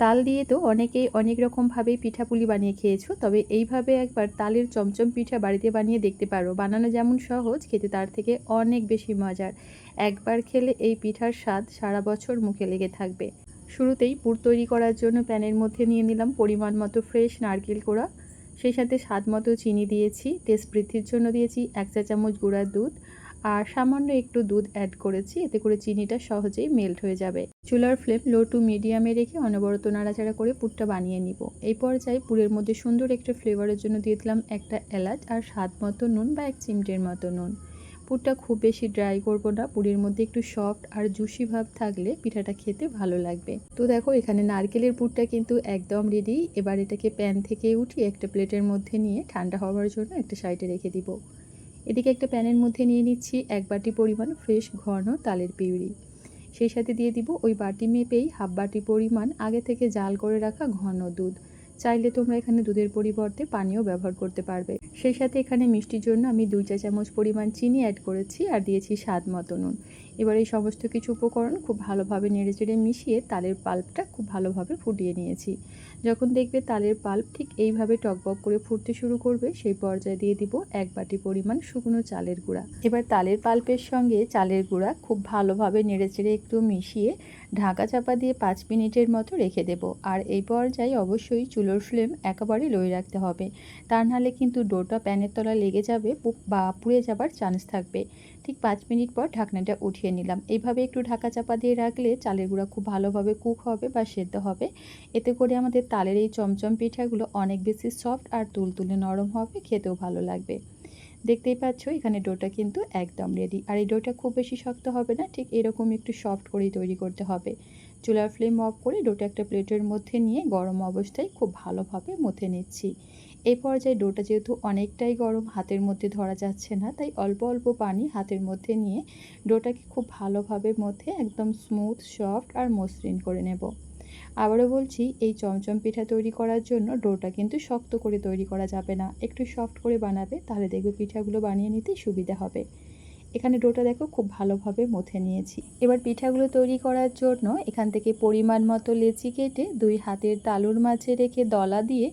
তাল দিয়ে তো অনেকেই অনেক রকমভাবেই পিঠাপুলি বানিয়ে খেয়েছো, তবে এইভাবে একবার তালের চমচম পিঠা বাড়িতে বানিয়ে দেখতে পারো। বানানো যেমন সহজ, খেতে তার থেকে অনেক বেশি মজার। একবার খেলে এই পিঠার স্বাদ সারা বছর মুখে লেগে থাকবে। শুরুতেই পুর তৈরি করার জন্য প্যানের মধ্যে নিয়ে নিলাম পরিমাণ মতো ফ্রেশ নারকেল কোড়া, সেই সাথে স্বাদ মতো চিনি দিয়েছি, টেস্ট বৃদ্ধির জন্য দিয়েছি 1 চা চামচ গুঁড়ার দুধ, আর সামান্য একটু দুধ অ্যাড করেছি, এতে করে চিনিটা সহজেই মেল্ট হয়ে যাবে। চুলার ফ্লেম লো টু মিডিয়ামে রেখে অনবরত নাড়াচাড়া করে পুরটা বানিয়ে নিব। এই পর্যায়ে পুরের মধ্যে সুন্দর একটা ফ্লেভারের জন্য দিয়ে দিলাম একটা এলাচ আর স্বাদ মতো নুন বা 1 চিমটের মতো নুন। পুরটা খুব বেশি ড্রাই করব না, পুরের মধ্যে একটু সফট আর জুসি ভাব থাকলে পিঠাটা খেতে ভালো লাগবে। তো দেখো এখানে নারকেলের পুরটা কিন্তু একদম রেডি। এবার এটাকে প্যান থেকে উঠিয়ে একটা প্লেটের মধ্যে নিয়ে ঠান্ডা হওয়ার জন্য একটা সাইডে রেখে দিব। এদিকে একটা প্যানের মধ্যে নিয়ে নিচ্ছি 1 বাটি পরিমাণ ফ্রেশ ঘন তালের পিউরি, সেই সাথে দিয়ে দিব ওই বাটি মেপেই হাফ বাটি পরিমাণ আগে থেকে জাল করে রাখা ঘন দুধ। চাইলে তোমরা এখানে দুধের পরিবর্তে পানিও ব্যবহার করতে পারবে। সেই সাথে এখানে মিষ্টির জন্য আমি 2 চা চামচ পরিমাণ চিনি অ্যাড করেছি আর দিয়েছি স্বাদ মতো নুন। এবার এই সমস্ত কিছু উপকরণ খুব ভালোভাবে নেড়েচেড়ে মিশিয়ে তালের পাল্পটা খুব ভালোভাবে ফুটিয়ে নিয়েছি। যখন দেখবে তালের পাল্প ঠিক এইভাবে টকবক করে ফুটতে শুরু করবে, সেই পর্যায়ে দিয়ে দিব 1 বাটি পরিমাণ শুকনো চালের গুঁড়া। এবার তালের পাল্পের সঙ্গে চালের গুঁড়া খুব ভালোভাবে নেড়েচেড়ে একটু মিশিয়ে ঢাকা চাপা দিয়ে 5 মিনিটের মতো রেখে দেব। আর এই পর্যায়ে অবশ্যই চুলোর ফ্লেম একেবারে লোয় রাখতে হবে, তা নাহলে কিন্তু ডোটা প্যানের তলায় লেগে যাবে বা পুড়ে যাবার চান্স থাকবে। ঠিক 5 মিনিট পর ঢাকনাটা উঠিয়ে নিলাম। এইভাবে একটু ঢাকা চাপা দিয়ে রাখলে চালের গুঁড়া খুব ভালোভাবে কুক হবে বা সেদ্ধ হবে। এতে করে আমাদের তালের এই চমচম পিঠাগুলো অনেক বেশি সফট আর তুলতুলে নরম হবে, খেতেও ভালো লাগবে। দেখতেই পাচ্ছ এখানে ডোটা কিন্তু একদম রেডি। আর এই ডোটা খুব বেশি শক্ত হবে না, ঠিক এরকম একটু সফট করেই তৈরি করতে হবে। চুলার ফ্লেম অফ করে ডোটা একটা প্লেটের মধ্যে নিয়ে গরম অবস্থায় খুব ভালোভাবে মথে নিচ্ছি। এই পর্যায়ে ডোটা যেহেতু অনেকটাই গরম, হাতের মধ্যে ধরা যাচ্ছে না, তাই অল্প অল্প পানি হাতের মধ্যে নিয়ে ডোটাকে খুব ভালোভাবে মথে একদম স্মুথ, সফট আর মসৃণ করে নেব। আবারও বলছি, এই চমচম পিঠা তৈরি করার জন্য ডোটা কিন্তু শক্ত করে তৈরি করা যাবে না, একটু সফট করে বানাবে, তাহলে দেখবে পিঠাগুলো বানিয়ে নিতে সুবিধা হবে। এখানে ডোটা দেখো খুব ভালোভাবে মথে নিয়েছি। এবার পিঠাগুলো তৈরি করার জন্য এখান থেকে পরিমাণ মতো লেচি কেটে 2 হাতের তালুর মাঝে রেখে দলা দিয়ে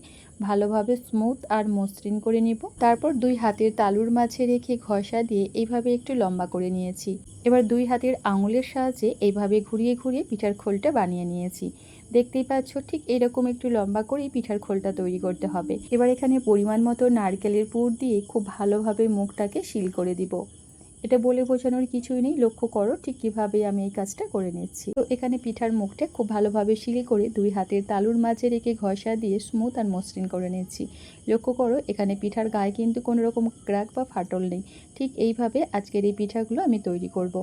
ভালোভাবে স্মুথ আর মসৃণ করে নিব। তারপর 2 হাতের তালুর মাঝে রেখে ঘষা দিয়ে এইভাবে একটু লম্বা করে নিয়েছি। এবার 2 হাতের আঙুলের সাহায্যে এইভাবে ঘুরিয়ে ঘুরিয়ে পিঠার খোলটা বানিয়ে নিয়েছি। দেখতেই পাচ্ছ ঠিক এরকম একটু লম্বা করেই পিঠার খোলটা তৈরি করতে হবে। এবার এখানে পরিমাণ মতো নারকেলের পুর দিয়ে খুব ভালোভাবে মুখটাকে সিল করে দিব। এটা বলে বোঝানোর কিছুই নেই, লক্ষ্য করো ঠিক কীভাবে আমি এই কাজটা করে নিচ্ছি। তো এখানে পিঠার মুখটা খুব ভালোভাবে সিল করে 2 হাতের তালুর মাঝে রেখে ঘষা দিয়ে স্মুথ আর মসৃণ করে নিচ্ছি। লক্ষ্য করো এখানে পিঠার গায়ে কিন্তু কোনো রকম ক্র্যাক বা ফাটল নেই। ঠিক এইভাবে আজকের এই পিঠাগুলো আমি তৈরি করব।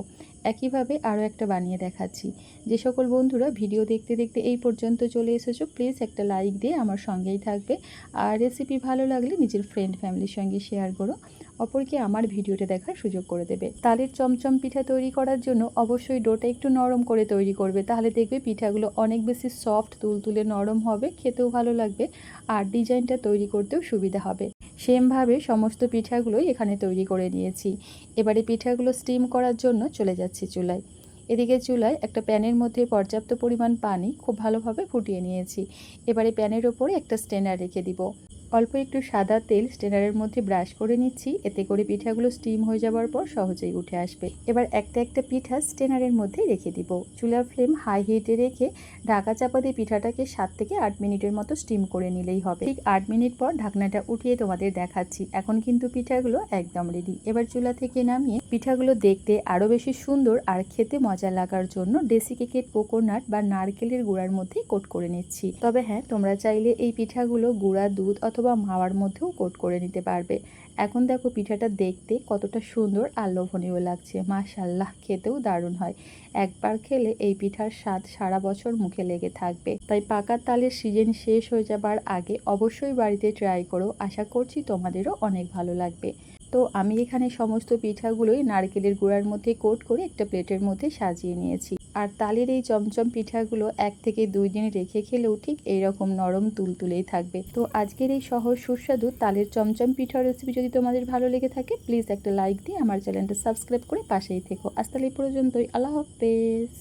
একইভাবে আরও একটা বানিয়ে দেখাচ্ছি। যে সকল বন্ধুরা ভিডিও দেখতে দেখতে এই পর্যন্ত চলে এসেছো, প্লিজ একটা লাইক দিয়ে আমার সঙ্গেই থাকবে। আর রেসিপি ভালো লাগলে নিজের ফ্রেন্ড ফ্যামিলির সঙ্গে শেয়ার করো, অপরকে আমার ভিডিওটা দেখার সুযোগ করে দেবে। তালের চমচম পিঠা তৈরি করার জন্য অবশ্যই ডোটা একটু নরম করে তৈরি করবে, তাহলে দেখবে পিঠাগুলো অনেক বেশি সফট, তুলতুলে নরম হবে, খেতেও ভালো লাগবে আর ডিজাইনটা তৈরি করতেও সুবিধা হবে। সেমভাবে সমস্ত পিঠাগুলোই এখানে তৈরি করে নিয়েছি। এবারে পিঠাগুলো স্টিম করার জন্য চলে যাচ্ছি চুলায়। এদিকে চুলায় একটা প্যানের মধ্যে পর্যাপ্ত পরিমাণ পানি খুব ভালোভাবে ফুটিয়ে নিয়েছি। এবারে প্যানের ওপরে একটা স্ট্রেনার রেখে দিব। অল্প একটু সাদা তেল স্ট্রেনারের মধ্যে ব্রাশ করে নিচ্ছি, এতে করে পিঠাগুলো স্টিম হয়ে যাওয়ার পর সহজেই উঠে আসবে। এবার একটা একটা পিঠা স্ট্রেনারের মধ্যে রেখে দিব। চুলার ফ্লেম হাই হিটে রেখে ঢাকা চাপা দিয়ে পিঠাটাকে 7 থেকে 8 মিনিটের মতো স্টিম করে নিলেই হবে। ঠিক 8 মিনিট পর ঢাকনাটা উঠিয়ে তোমাদের দেখাচ্ছি। এখন কিন্তু পিঠাগুলো একদম রেডি। এবার চুলা থেকে নামিয়ে পিঠাগুলো দেখতে আরও বেশি সুন্দর আর খেতে মজা লাগার জন্য ডেসিকেটেড কোকোনাট বা নারকেলের গুঁড়ার মধ্যে কোট করে নিচ্ছি। তবে হ্যাঁ, তোমরা চাইলে এই পিঠাগুলো গুঁড়া দুধ অথবা মাওয়ার মধ্যেও কোট করে নিতে পারবে। এখন দেখো পিঠাটা দেখতে কতটা সুন্দর আর লোভনীয় লাগছে, মাশাআল্লাহ, খেতেও দারুণ হয়। একবার খেলে এই পিঠার স্বাদ সারা বছর মুখে লেগে থাকবে। তাই পাকা তালের সিজন শেষ হয়ে যাবার আগে অবশ্যই বাড়িতে ট্রাই করো, আশা করছি তোমাদেরও অনেক ভালো লাগবে। তো আমি এখানে সমস্ত পিঠাগুলোই নারকেলের গুঁড়ার মধ্যে কোট করে একটা প্লেটের মধ্যে সাজিয়ে নিয়েছি। আর তালের এই চমচম পিঠাগুলো 1 থেকে 2 দিন রেখে খেলেও ঠিক এইরকম নরম তুলতুলেই থাকবে। তো আজকের এই সহজ সুস্বাদু তালের চমচম পিঠার রেসিপি যদি তোমাদের ভালো লেগে থাকে, প্লিজ একটা লাইক দিয়ে আমার চ্যানেলটা সাবস্ক্রাইব করে পাশেই থেকো। আজ তাহলে এই পর্যন্তই, আল্লাহ হাফেজ।